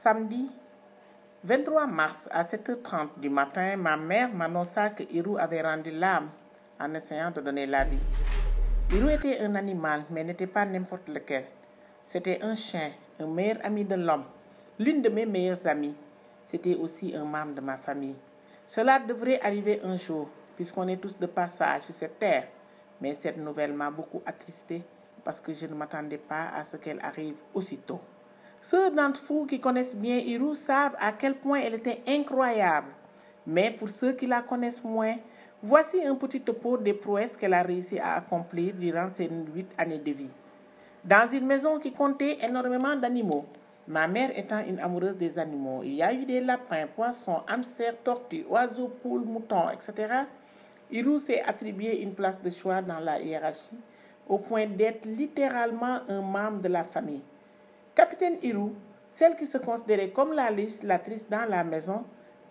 Samedi 23 mars à 7h30 du matin, ma mère m'annonça que Hirou avait rendu l'âme en essayant de donner la vie. Hirou était un animal, mais n'était pas n'importe lequel. C'était un chien, un meilleur ami de l'homme, l'une de mes meilleures amies. C'était aussi un membre de ma famille. Cela devrait arriver un jour, puisqu'on est tous de passage sur cette terre. Mais cette nouvelle m'a beaucoup attristée parce que je ne m'attendais pas à ce qu'elle arrive aussitôt. Ceux d'entre vous qui connaissent bien Hirou savent à quel point elle était incroyable. Mais pour ceux qui la connaissent moins, voici un petit topo des prouesses qu'elle a réussi à accomplir durant ses 8 années de vie. Dans une maison qui comptait énormément d'animaux, ma mère étant une amoureuse des animaux, il y a eu des lapins, poissons, hamsters, tortues, oiseaux, poules, moutons, etc. Hirou s'est attribué une place de choix dans la hiérarchie, au point d'être littéralement un membre de la famille. Capitaine Hirou, celle qui se considérait comme la législatrice dans la maison,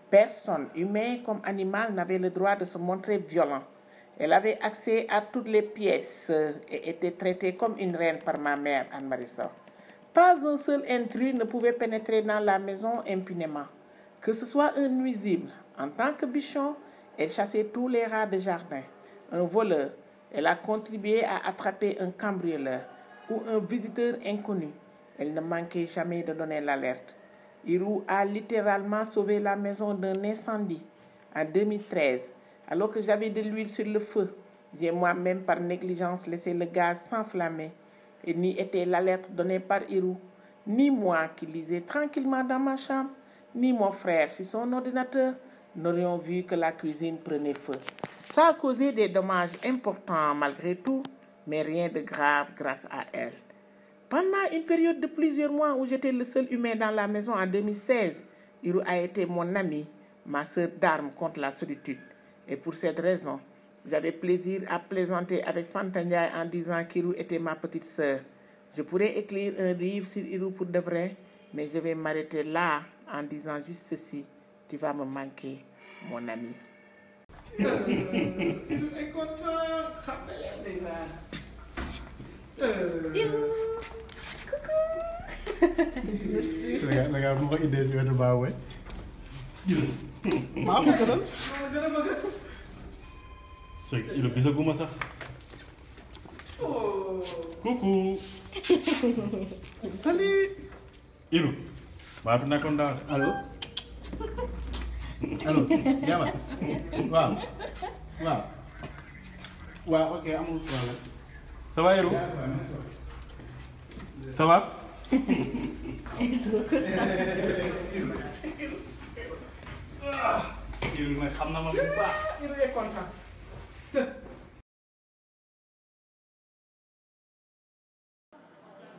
personne, humain comme animal, n'avait le droit de se montrer violent. Elle avait accès à toutes les pièces et était traitée comme une reine par ma mère, Anne-Marie. Pas un seul intrus ne pouvait pénétrer dans la maison impunément. Que ce soit un nuisible, en tant que bichon, elle chassait tous les rats de jardin. Un voleur, elle a contribué à attraper un cambrioleur ou un visiteur inconnu. Elle ne manquait jamais de donner l'alerte. Hirou a littéralement sauvé la maison d'un incendie en 2013. Alors que j'avais de l'huile sur le feu, j'ai moi-même par négligence laissé le gaz s'enflammer. Et ni était l'alerte donnée par Hirou, ni moi qui lisais tranquillement dans ma chambre, ni mon frère sur son ordinateur, n'aurions vu que la cuisine prenait feu. Ça a causé des dommages importants malgré tout, mais rien de grave grâce à elle. Pendant une période de plusieurs mois où j'étais le seul humain dans la maison en 2016, Hirou a été mon ami, ma sœur d'armes contre la solitude. Et pour cette raison, j'avais plaisir à plaisanter avec Fantanya en disant qu'Hirou était ma petite sœur. Je pourrais écrire un livre sur Hirou pour de vrai, mais je vais m'arrêter là en disant juste ceci. Tu vas me manquer, mon ami. Je suis content. Regarde, bu ma ko indee ci wetu baaw way. maa ko gënal. C'est il est gisaguma sax. Coucou. Salut. Hirou. maa fi nekkoon daaw. allo. allo. Diama. waaw. waaw. waaw ok amul problème. Ça va Hirou? Ça va? Hirou nag xam na ma bu baax. Hirou est content.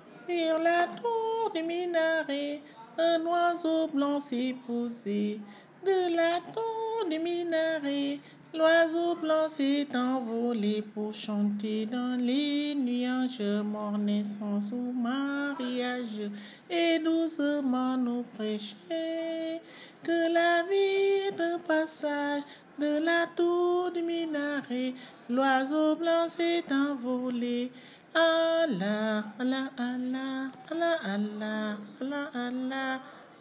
Sur la tour du minaret, un oiseau blanc s'est posé. De la tour du minaret, l'oiseau blanc s'est envolé pour chanter dans les nuages, morne sans ou mariage, et doucement nous prêcher que la vie est un passage. De la tour du minaret, l'oiseau blanc s'est envolé. Allah, Allah, Allah, Allah, Allah, Allah, Allah,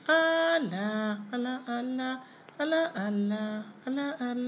Allah, Allah, Allah, Allah, Allah, Allah, Allah.